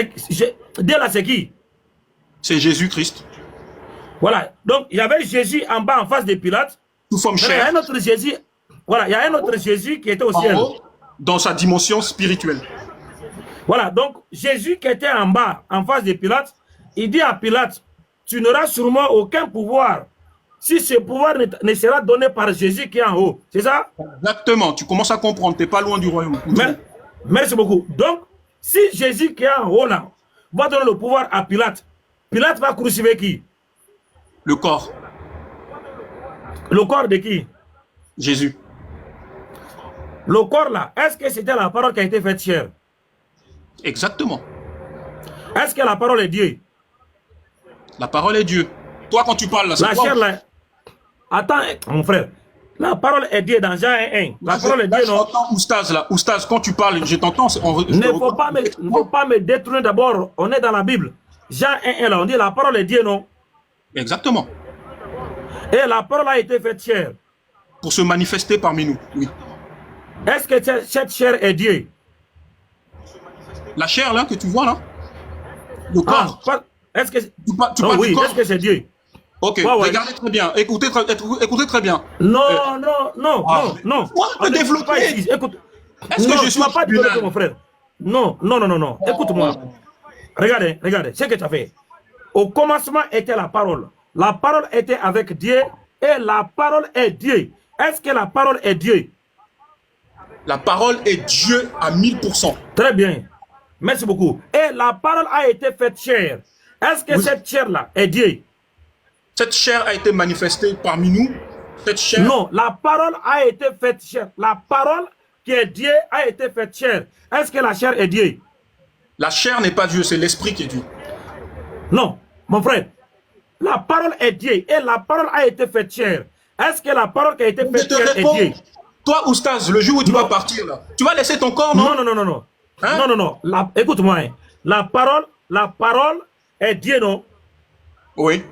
Dieu là, c'est qui? C'est Jésus-Christ. Voilà. Donc, il y avait Jésus en bas, en face de Pilate. Sous forme Il y a chair. un autre Jésus. Voilà, il y a un autre Jésus qui était au En ciel. haut, dans sa dimension spirituelle. Voilà, donc Jésus qui était en bas, en face de Pilate, il dit à Pilate, tu n'auras sûrement aucun pouvoir si ce pouvoir ne sera donné par Jésus qui est en haut. C'est ça? Exactement. Tu commences à comprendre. Tu n'es pas loin du royaume. Merci beaucoup. Donc, si Jésus qui est en haut là, va donner le pouvoir à Pilate, Pilate va crucifier qui? Le corps. Le corps de qui? Jésus. Le corps là, est-ce que c'était la parole qui a été faite chair? Exactement. Est-ce que la parole est Dieu? La parole est Dieu. Toi, quand tu parles là, c'est la chair là. Attends, mon frère. La parole est Dieu dans Jean 1:1. La parole est Dieu, non? J'entends Oustaz là. Oustaz, quand tu parles, je t'entends. Ne faut pas me détruire d'abord. On est dans la Bible. Jean 1:1 là, on dit la parole est Dieu, non? Exactement. Et la parole a été faite chair. Pour se manifester parmi nous, oui. Est-ce que cette chair est Dieu? La chair là que tu vois là, le corps. Est-ce que tu parles oui, du corps? est-ce que c'est Dieu? Ok, regardez très bien, écoutez très bien. Non. Moi, je peux développer. Écoute. Est-ce que je suis pas développer, mon frère? Non. Écoute-moi. Regardez ce que tu as fait. Au commencement était la parole. La parole était avec Dieu et la parole est Dieu. Est-ce que la parole est Dieu? La parole est Dieu à 1000%. Très bien. Merci beaucoup. Et la parole a été faite chair. Est-ce que cette chair-là est Dieu? Cette chair a été manifestée parmi nous. Cette chair... Non, la parole a été faite chair. La parole qui est Dieu a été faite chair. Est-ce que la chair est Dieu? La chair n'est pas Dieu, c'est l'esprit qui est Dieu. Non, mon frère. La parole est Dieu et la parole a été faite chair. Est-ce que la parole qui a été faite chair est Dieu? Toi, Oustaz, le jour où tu vas partir, là, tu vas laisser ton corps, non? Non. Hein? Non. Écoute-moi. Hein. La parole est Dieu, non? Oui.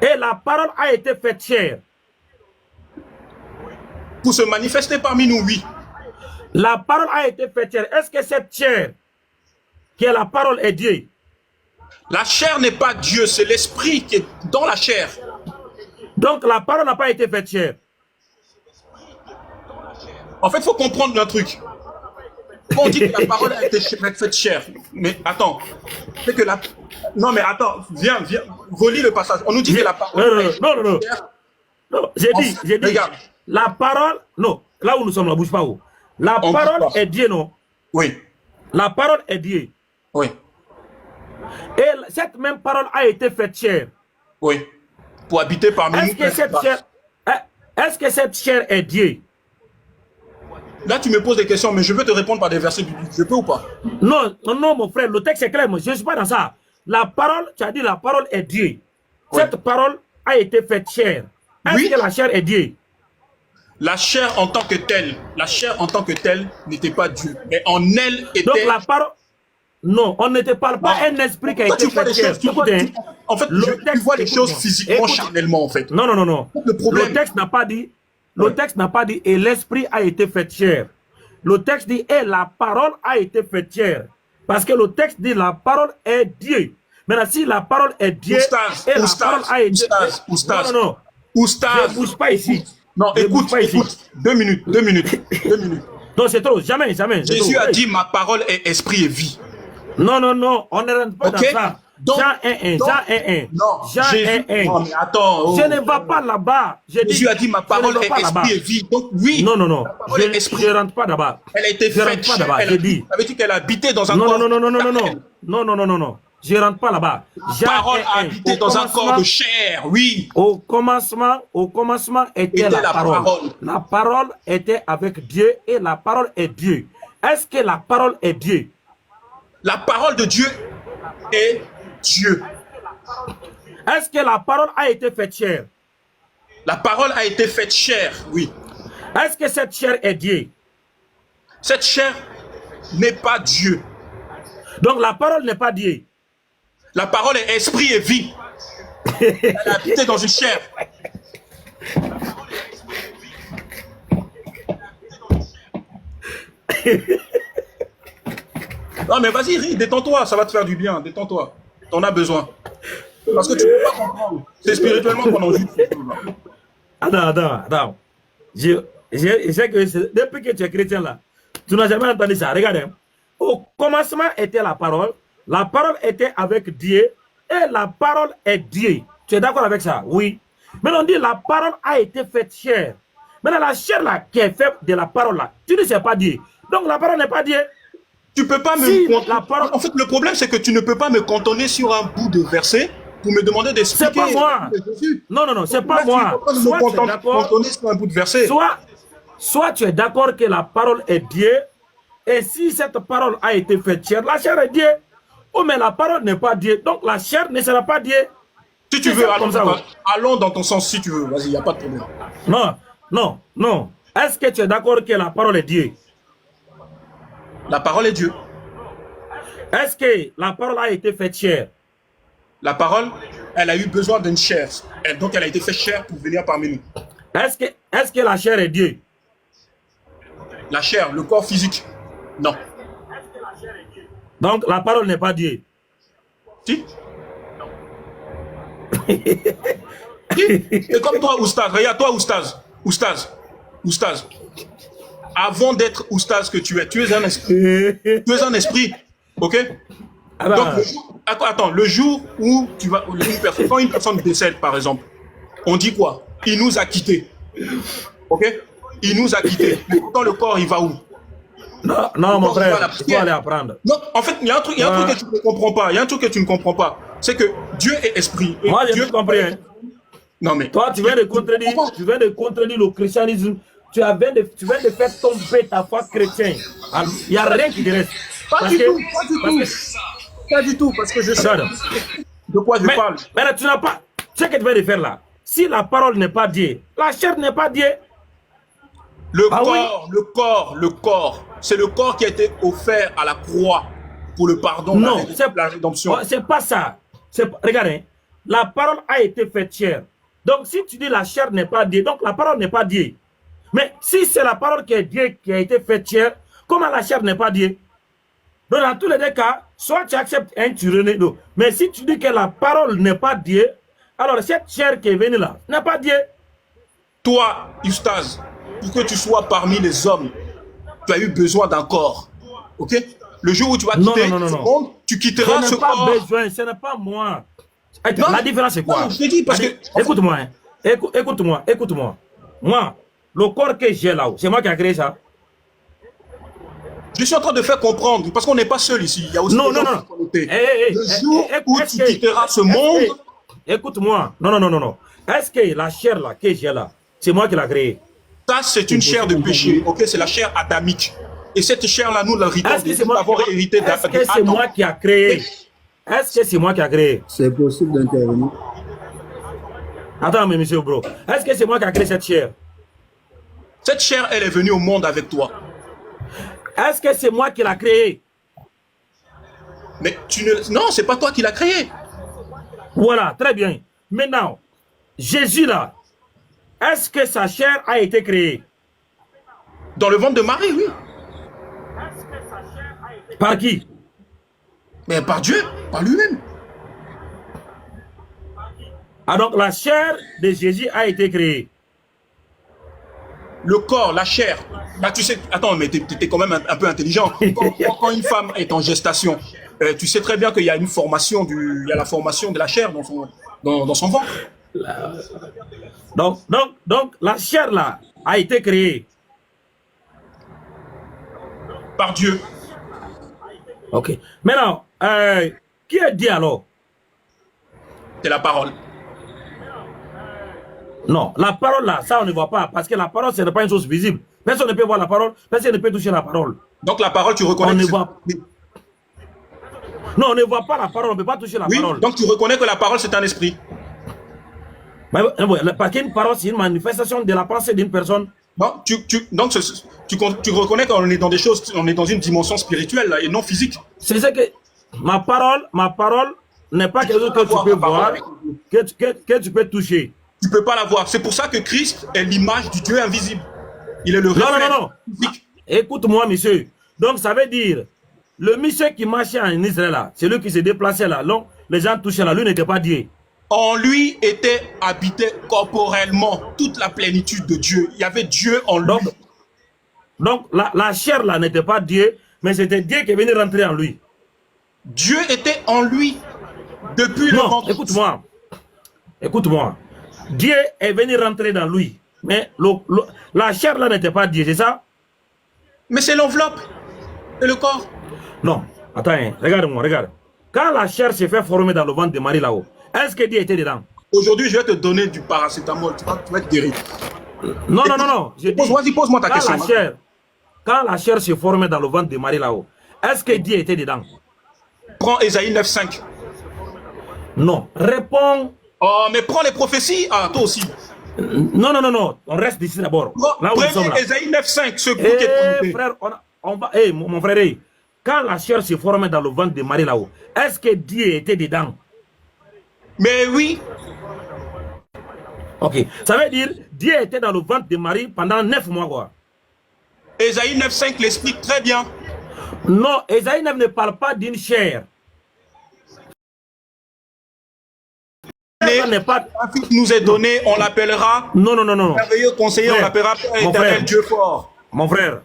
Et la parole a été faite chair. Pour se manifester parmi nous, oui. La parole a été faite chair. Est-ce que cette chair, qui est la parole, est Dieu? La chair n'est pas Dieu, c'est l'esprit qui est dans la chair. Donc la parole n'a pas été faite chair. En fait, il faut comprendre un truc. Quand on dit que la parole a été faite chair, mais attends, c'est que la... Non, mais attends, viens, relis le passage. On nous dit que la parole... Non, j'ai dit, regarde. La parole, non, là où nous sommes, on ne bouge pas où. La parole est Dieu, non? Oui. La parole est Dieu. Oui. Et cette même parole a été faite chair. Oui. Pour habiter parmi nous. Est-ce que cette chair est Dieu? Là, tu me poses des questions, mais je veux te répondre par des versets bibliques. Je peux ou pas? Non, mon frère, le texte est clair. Moi, je ne suis pas dans ça. La parole, tu as dit la parole est Dieu. Oui. Cette parole a été faite chair. Est-ce que la chair est Dieu? La chair en tant que telle, n'était pas Dieu. Mais en elle était... Donc la parole... Non, on ne te parle pas un esprit qui a été fait chair. En fait, tu vois les choses physiquement, charnellement, en fait. Non. Le problème... Le texte n'a pas dit... Le texte n'a pas dit « et l'esprit a été fait chair ». Le texte dit « et la parole a été faite chair ». Parce que le texte dit « la parole est Dieu ». Maintenant, si la parole est Dieu, la parole a été... Non. Oustaz. Ne bouge pas ici. Non, écoute. 2 minutes. Non, c'est trop. Jamais. Jésus a dit « ma parole est esprit et vie ». Non, on ne rentre pas dans ça. Jean 1:1. Non, mais attends. Je ne vais pas là-bas. Jésus a dit ma parole est esprit et vie. Donc oui. Non. Je ne rentre pas là-bas. Elle a été faite. Ça veut dire qu'elle a habité dans un corps. Non. Je ne rentre pas là-bas. La parole a habité dans un corps de chair, oui. Au commencement était la parole. La parole était avec Dieu et la parole est Dieu. Est-ce que la parole est Dieu? La parole de Dieu est Dieu. Est-ce que la parole a été faite chair? La parole a été faite chair, oui. Est-ce que cette chair est Dieu? Cette chair n'est pas Dieu. Donc la parole n'est pas Dieu. La parole est esprit et vie. Elle a habité dans une chair. Non, mais vas-y, ris, détends-toi, ça va te faire du bien, détends-toi. T'en as besoin. Parce que tu ne peux pas comprendre. C'est spirituellement qu'on en joue. Attends. Je sais que depuis que tu es chrétien là, tu n'as jamais entendu ça. Regarde, hein. Au commencement était la parole était avec Dieu, et la parole est Dieu. Tu es d'accord avec ça? Oui. Mais on dit la parole a été faite chair. Maintenant, la chair là, qui est faite de la parole là, tu ne sais pas Dieu. Donc la parole n'est pas Dieu. Tu peux pas la parole... En fait, le problème, c'est que tu ne peux pas me cantonner sur un bout de verset pour me demander d'expliquer. C'est pas moi. Non, c'est pas moi. Soit tu es d'accord sur un bout de verset. Soit tu es d'accord que la parole est Dieu, et si cette parole a été faite chair, la chair est Dieu. Oh, mais la parole n'est pas Dieu, donc la chair ne sera pas Dieu. Si tu veux, allons dans ton sens si tu veux. Vas-y, il n'y a pas de problème. Non. Est-ce que tu es d'accord que la parole est Dieu? La parole est Dieu. Est-ce que la parole a été faite chair? La parole, elle a eu besoin d'une chair. Donc elle a été faite chair pour venir parmi nous. Est-ce que la chair est Dieu? La chair, le corps physique. Non. Donc la parole n'est pas Dieu. Si. C'est comme toi, Oustaz. Regarde, toi, Oustaz. Avant d'être Oustaz que tu es un esprit. Tu es un esprit. Ok? Donc, le jour où tu vas. Quand une personne décède, par exemple, on dit quoi? Il nous a quittés. Ok? Il nous a quittés. Mais pourtant, le corps, il va où? Non, mon frère, il faut aller apprendre. Non, en fait, il y a un truc que tu ne comprends pas. Il y a un truc que tu ne comprends pas. C'est que Dieu est esprit. Moi, j'ai tout compris. Hein. Non, mais... Toi, tu viens de contredire le christianisme. Tu viens de faire tomber ta foi chrétienne. Il n'y a rien qui te reste. Pas du tout, parce que je sais de quoi je parle. Mais là, tu n'as pas... Ce que tu viens de faire là, si la parole n'est pas Dieu, la chair n'est pas Dieu. Le corps, c'est le corps qui a été offert à la croix pour le pardon, non, la rédemption. C'est pas ça. Regarde, hein, la parole a été faite chair. Donc, si tu dis la chair n'est pas Dieu, donc la parole n'est pas Dieu. Mais si c'est la parole qui est Dieu qui a été faite chair, comment la chair n'est pas Dieu? Donc, dans tous les deux cas, soit tu acceptes un tu renais. Mais si tu dis que la parole n'est pas Dieu, alors cette chair qui est venue là n'est pas Dieu. Toi, Ustaz, pour que tu sois parmi les hommes, tu as eu besoin d'un corps. Ok? Le jour où tu vas quitter ce monde, tu quitteras ce corps. Ce n'est pas besoin, ce n'est pas moi. La différence c'est quoi? Non, je te dis parce que... Écoute-moi, hein. Écoute-moi. Moi, le corps que j'ai là, c'est moi qui ai créé ça. Je suis en train de faire comprendre, parce qu'on n'est pas seul ici. Il y a aussi non. Le jour où tu quitteras ce monde... Écoute-moi. Non. Est-ce que la chair là, que j'ai là, c'est moi qui l'ai créée? Ça, c'est une chair de péché. Ok, c'est la chair adamique. Et cette chair-là, nous l'héritons. Est-ce que c'est moi qui a créé? Est-ce que c'est moi qui a créé? C'est possible d'intervenir. Attends, mais monsieur bro. Est-ce que c'est moi qui a créé cette chair? Cette chair, elle est venue au monde avec toi. Est-ce que c'est moi qui l'a créée? Mais tu ne... Non, c'est pas toi qui l'as créée. Voilà, très bien. Maintenant, Jésus là, est-ce que sa chair a été créée? Dans le ventre de Marie, oui. Par qui? Mais par Dieu, par lui-même. Ah donc la chair de Jésus a été créée. Le corps, la chair. Bah, tu sais, attends, mais tu es quand même un peu intelligent. Quand une femme est en gestation, tu sais très bien qu'il y a une formation il y a la formation de la chair dans son ventre. Donc la chair là a été créée par Dieu. Ok. Maintenant, qui est Dieu alors? C'est la parole. Non, la parole là, ça on ne voit pas, parce que la parole ce n'est pas une chose visible. Personne ne peut voir la parole, personne ne peut toucher la parole. Donc la parole, tu reconnais que Non, on ne voit pas la parole, on ne peut pas toucher la parole. Donc tu reconnais que la parole c'est un esprit. Parce qu'une parole c'est une manifestation de la pensée d'une personne. Non, tu reconnais qu'on est dans des choses, on est dans une dimension spirituelle là, et non physique. C'est ça que ma parole n'est pas quelque chose que tu peux voir, que tu peux toucher. Tu ne peux pas la voir. C'est pour ça que Christ est l'image du Dieu invisible. Il est le reflet. Non. Écoute-moi, monsieur. Donc, ça veut dire, le monsieur qui marchait en Israël là, celui qui se déplaçait là, non, les gens touchaient là, lui n'était pas Dieu. En lui était habité corporellement toute la plénitude de Dieu. Il y avait Dieu en lui. Donc la chair là n'était pas Dieu, mais c'était Dieu qui est venu rentrer en lui. Dieu était en lui depuis le ventre. Écoute-moi. Écoute-moi. Dieu est venu rentrer dans lui. Mais la chair là n'était pas Dieu, c'est ça? Mais c'est l'enveloppe et le corps. Non. Attends, hein. Regarde-moi, regarde. Quand la chair s'est fait former dans le ventre de Marie là-haut, est-ce que Dieu était dedans? Aujourd'hui, je vais te donner du paracétamol. Tu vas te guérir. Non, non, non, non. Vas-y, pose-moi ta question. Quand la chair s'est formée dans le ventre de Marie là-haut, est-ce que Dieu était dedans? Prends Ésaïe 9,5. Non. Réponds. Oh, mais prends les prophéties. Ah, toi aussi. Non, non, non, non. On reste ici d'abord. Là où nous sommes là. Ésaïe 9,5. Ce bout qui est frère, on va. Mon frère, quand la chair s'est formée dans le ventre de Marie là-haut, est-ce que Dieu était dedans? Mais oui. Ok. Ça veut dire Dieu était dans le ventre de Marie pendant 9 mois, quoi. Ésaïe 9,5 l'explique très bien. Non, Ésaïe 9 ne parle pas d'une chair. Un fils nous est donné, on l'appellera. Non, non, non, non. Merveilleux conseiller, on l'appellera éternel Dieu fort. Mon frère.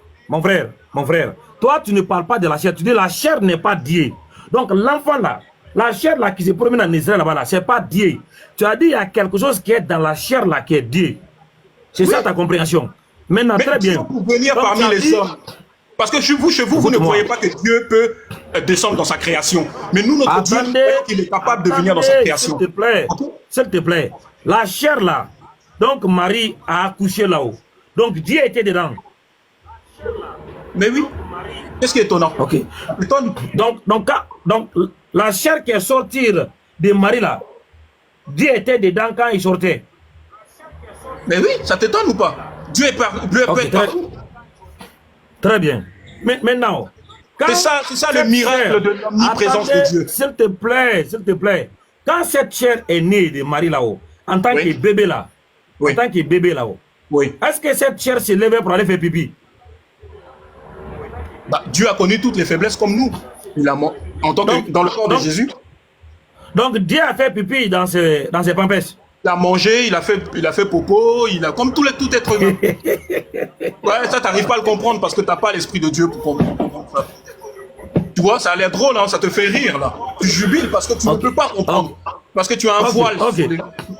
Toi, tu ne parles pas de la chair. Tu dis la chair n'est pas Dieu. Donc, l'enfant là, la chair là qui se promène en Israël là-bas, là, c'est pas Dieu. Tu as dit il y a quelque chose qui est dans la chair là qui est Dieu. C'est ça ta compréhension. Maintenant, mais très bien. Pour venir donc, parmi les hommes. Parce que chez vous, vous ne voyez pas que Dieu peut descendre dans sa création. Mais nous, notre Dieu, il est capable de venir dans sa création. S'il te plaît. La chair là, donc Marie a accouché là-haut. Donc Dieu était dedans. Mais oui. Qu'est-ce qui est étonnant? Ok. Donc, la chair qui est sortie de Marie là, Dieu était dedans quand il sortait. Mais oui, ça t'étonne ou pas? Dieu est partout. Très bien. Mais maintenant, c'est ça le miracle de l'omniprésence de Dieu. S'il te plaît. Quand cette chair est née de Marie là-haut, en tant que bébé là, est-ce que cette chair s'est levée pour aller faire pipi? Dieu a connu toutes les faiblesses comme nous. Dans le corps de Jésus. Donc Dieu a fait pipi dans ses pampers. Il a mangé, il a fait popo, comme tout être humain. Ouais, ça t'arrives pas à le comprendre parce que t'as pas l'esprit de Dieu pour comprendre ça. Tu vois, ça a l'air drôle, hein, ça te fait rire là. Tu jubiles parce que tu ne peux pas comprendre. Parce que tu as un voile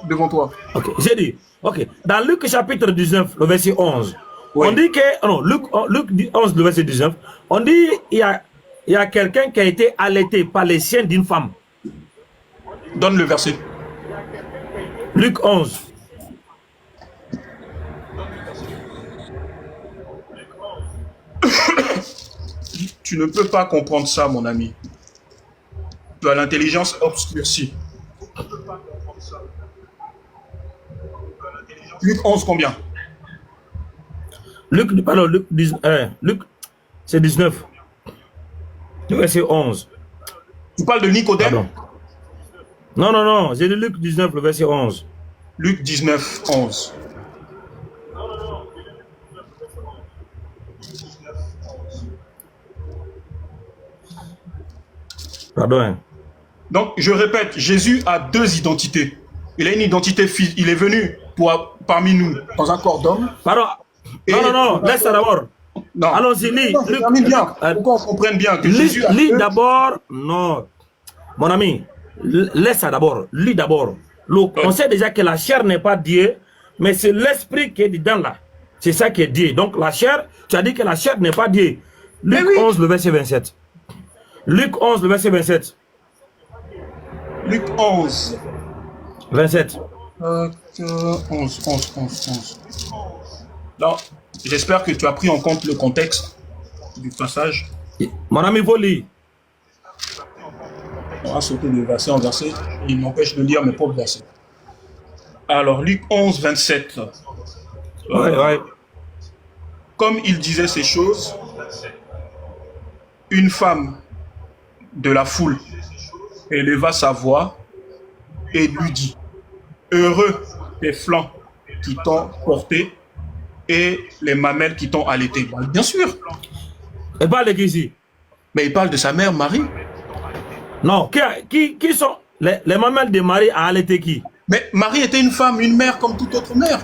devant toi. Ok, j'ai dit. Ok. Dans Luc chapitre 19, le verset 11, on dit que. Non, Luc 11, le verset 19, on dit il y a quelqu'un qui a été allaité par les seins d'une femme. Donne le verset. Luc 11. Tu ne peux pas comprendre ça, mon ami. Tu as l'intelligence obscurcie. Luc 11, combien? Luc, c'est 19. Le verset 11. Tu parles de Nicodème? Pardon. Non, j'ai lu Luc 19, le verset 11. Luc 19, 11. Pardon. Donc, je répète, Jésus a deux identités. Il a une identité, il est venu parmi nous dans un corps d'homme. Pardon. Non, laisse ça d'abord. Allons-y, lis. Pourquoi on comprenne bien que Jésus a lis d'abord. Non. Mon ami, laisse ça d'abord. Lis d'abord. On sait déjà que la chair n'est pas Dieu, mais c'est l'esprit qui est dedans là. C'est ça qui est Dieu. Donc la chair, tu as dit que la chair n'est pas Dieu. Luc 11, le verset 27. Luc 11, le verset 27. Luc 11. 27. 11. Non, j'espère que tu as pris en compte le contexte du passage. Mon ami, il faut lire. On va sauter de verset en verset. Il m'empêche de lire mes propres versets. Alors, Luc 11, 27. Ouais. Comme il disait ces choses, une femme de la foule éleva sa voix et lui dit: heureux les flancs qui t'ont porté et les mamelles qui t'ont allaité. Bien sûr. Et pas les ici. Mais il parle de sa mère Marie. Non, qui sont les mamelles de Marie à allaiter qui? Mais Marie était une femme, une mère comme toute autre mère.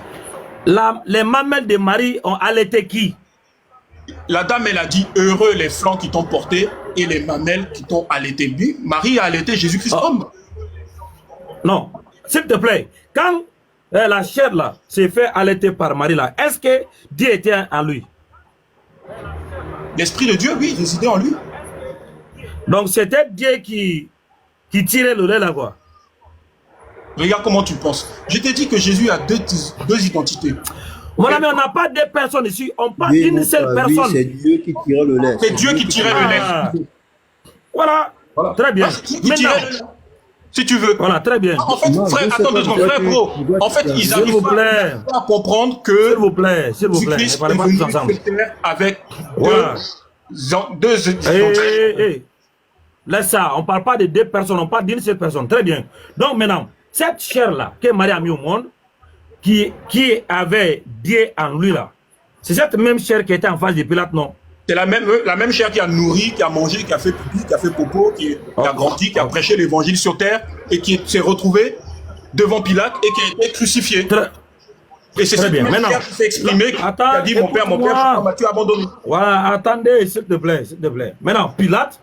Les mamelles de Marie ont allaité qui? La dame, elle a dit, heureux les flancs qui t'ont porté et les mamelles qui t'ont allaité. Marie a allaité Jésus-Christ homme. Non, s'il te plaît, quand la chair là s'est fait allaiter par Marie là, est-ce que Dieu était en lui? L'Esprit de Dieu, oui, résidait en lui. Donc c'était Dieu qui tirait le lait là quoi. Regarde comment tu penses. Je t'ai dit que Jésus a deux identités. Mon ami, on n'a pas deux personnes ici, on parle d'une seule personne. C'est Dieu qui tire le lait. C'est Dieu qui tirait le lait. Voilà. Très bien. Maintenant, si tu veux. Voilà, très bien. En fait, frère, attends 2 secondes, frère, bro. En fait, ils arrivent pas à comprendre que s'il vous plaît, Jésus-Christ est venu sur terre avec deux hey. Laisse ça, on ne parle pas de deux personnes, on parle d'une seule personne. Très bien. Donc maintenant, cette chair-là que Marie a mis au monde, qui avait Dieu en lui là, c'est cette même chair qui était en face de Pilate, non? C'est la même chair qui a nourri, qui a mangé, qui a fait pipi, qui a fait popo, qui a grandi, qui a prêché l'évangile sur terre et qui s'est retrouvé devant Pilate et qui a été crucifié. Et c'est cette même chair qui s'est exprimée, qui a dit mon père, pourquoi m'as-tu abandonné? Voilà, attendez, s'il te plaît, s'il te plaît. Maintenant, Pilate,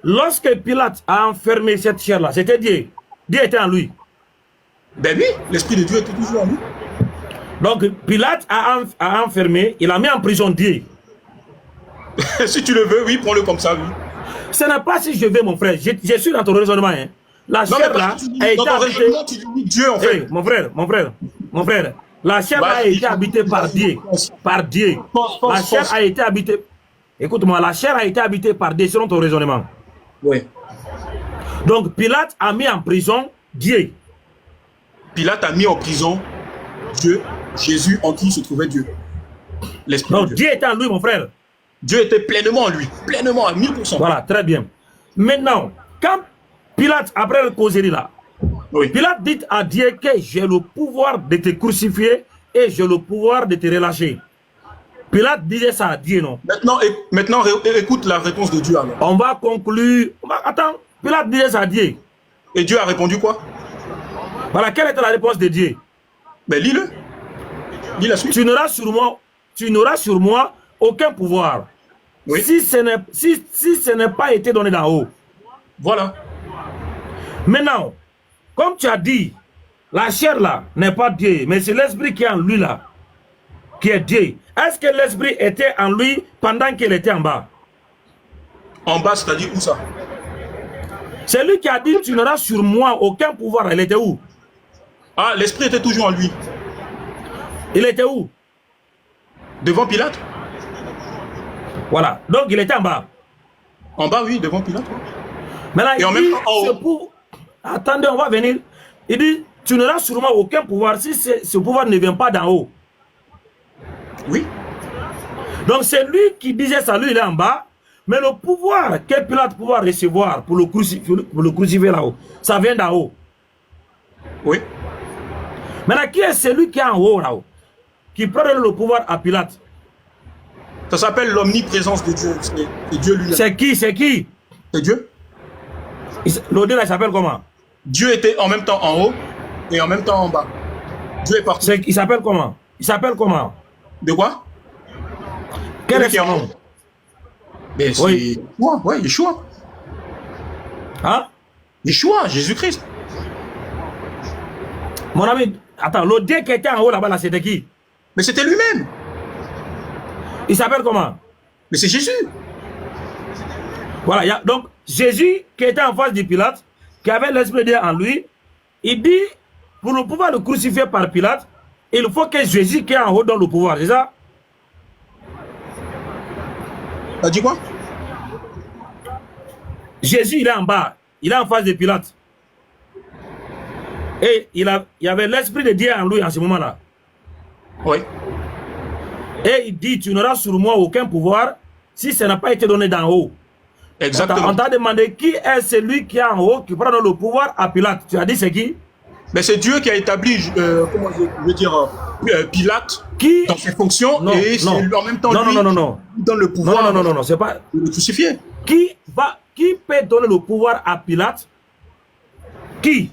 lorsque Pilate a enfermé cette chair-là, c'était Dieu. Dieu était en lui. Ben oui, l'Esprit de Dieu était toujours en lui. Donc, Pilate a enfermé, il a mis en prison Dieu. Si tu le veux, oui, prends-le comme ça, oui. Ce n'est pas si je veux, mon frère. Je suis dans ton raisonnement. Hein. La chair là a été habitée. Tu dis Dieu, en fait. Hey, mon frère. La chair là a été habitée par Dieu. Par Dieu. La chair a été habitée. Écoute-moi, la chair a été habitée par Dieu selon ton raisonnement. Oui. Donc, Pilate a mis en prison Dieu. Pilate a mis en prison Dieu, Jésus en qui se trouvait Dieu. L'Esprit de Donc, Dieu était en lui, mon frère. Dieu était pleinement en lui, pleinement à 1000%. Voilà, très bien. Maintenant, quand Pilate, après le causerie là, oui. Pilate dit à Dieu que j'ai le pouvoir de te crucifier et j'ai le pouvoir de te relâcher. Pilate disait ça à Dieu, non? Maintenant, écoute la réponse de Dieu alors. On va conclure. Attends, Pilate disait ça à Dieu. Et Dieu a répondu quoi? Voilà, quelle était la réponse de Dieu? Ben lis-le. Lis la suite. Tu n'auras sur moi aucun pouvoir. Oui. Si ce n'est pas été donné d'en haut. Voilà. Maintenant, comme tu as dit, la chair là n'est pas Dieu, mais c'est l'esprit qui est en lui là, qui est Dieu. Est-ce que l'esprit était en lui pendant qu'il était en bas? En bas, c'est-à-dire où ça? C'est lui qui a dit, tu n'auras sur moi aucun pouvoir. Il était où? Ah, l'esprit était toujours en lui. Il était où? Devant Pilate. Voilà, donc il était en bas. En bas, oui, devant Pilate. Maintenant, et en même temps, en haut. Attendez, on va venir. Il dit, tu n'auras sûrement aucun pouvoir si ce pouvoir ne vient pas d'en haut. Oui. Donc c'est lui qui disait ça, lui il est en bas. Mais le pouvoir que Pilate pouvait recevoir pour le crucifier là-haut, ça vient d'en haut. Oui. Maintenant, qui est celui qui est en haut là-haut, qui prend le pouvoir à Pilate? Ça s'appelle l'omniprésence de Dieu. C'est Dieu lui-même. C'est qui? C'est qui? C'est Dieu. L'autre là, il s'appelle comment? Dieu était en même temps en haut et en même temps en bas. Dieu est parti. Il s'appelle comment? Il s'appelle comment? De quoi? Quel est son nom? Mais c'est oui. Ouais, Yeshua. Hein? Yeshua, Jésus-Christ. Mon ami, attends, l'autre Dieu qui était en haut là-bas, là, c'était qui? Mais c'était lui-même. Il s'appelle comment? Mais c'est Jésus. Voilà, donc Jésus qui était en face de Pilate, qui avait l'esprit de Dieu en lui, il dit, pour le pouvoir le crucifier par Pilate, il faut que Jésus qui est en haut donne le pouvoir, c'est ça? T'as dit quoi? Jésus, il est en bas, il est en face de Pilate. Et il y avait l'esprit de Dieu en lui en ce moment-là. Oui. Et il dit, tu n'auras sur moi aucun pouvoir si ça n'a pas été donné d'en haut. Exactement. On t'a demandé qui est celui qui est en haut, qui prend le pouvoir à Pilate. Tu as dit c'est qui? Mais c'est Dieu qui a établi, comment je veux dire, Pilate qui? Dans ses fonctions. Non, et c'est en même temps lui qui donne le pouvoir non, c'est pas... de le crucifier. Qui peut donner le pouvoir à Pilate? Qui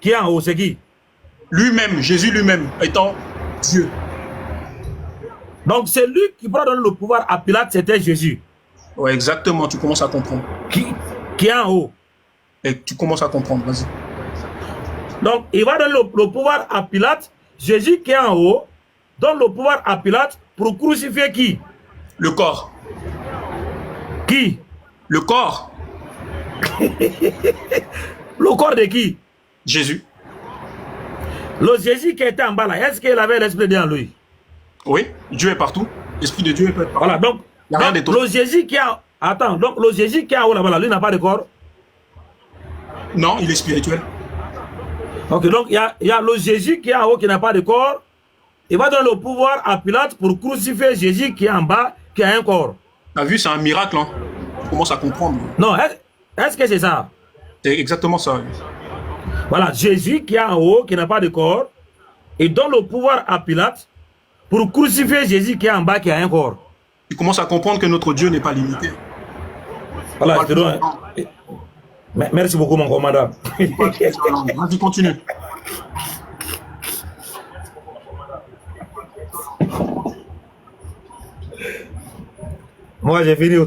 est en haut, c'est qui? Lui-même, Jésus lui-même, étant Dieu. Donc c'est lui qui pourra donner le pouvoir à Pilate, c'était Jésus. Ouais, exactement, tu commences à comprendre. Qui est en haut. Et tu commences à comprendre, vas-y. Donc il va donner le pouvoir à Pilate. Jésus qui est en haut donne le pouvoir à Pilate pour crucifier qui? Le corps. Qui? Le corps. Le corps de qui? Jésus. Le Jésus qui était en bas là, est-ce qu'il avait l'esprit de Dieu en lui? Oui, Dieu est partout. L'esprit de Dieu est partout. Voilà, donc, Il n'y a rien d'étonnant. le Jésus qui a... Attends, donc le Jésus qui est en haut là-bas, lui n'a pas de corps? Non, il est spirituel. Ok, donc il y a le Jésus qui est en haut qui n'a pas de corps. Il va donner le pouvoir à Pilate pour crucifier Jésus qui est en bas, qui a un corps. T'as vu, c'est un miracle, hein. Tu commences à comprendre. Non, est-ce que c'est ça? C'est exactement ça. Voilà, Jésus qui est en haut, qui n'a pas de corps, il donne le pouvoir à Pilate pour crucifier Jésus qui est en bas, qui a un corps. Tu commences à comprendre que notre Dieu n'est pas limité. Voilà, je te donne... Merci beaucoup, mon commandant. Vas-y, continue. Moi, j'ai fini.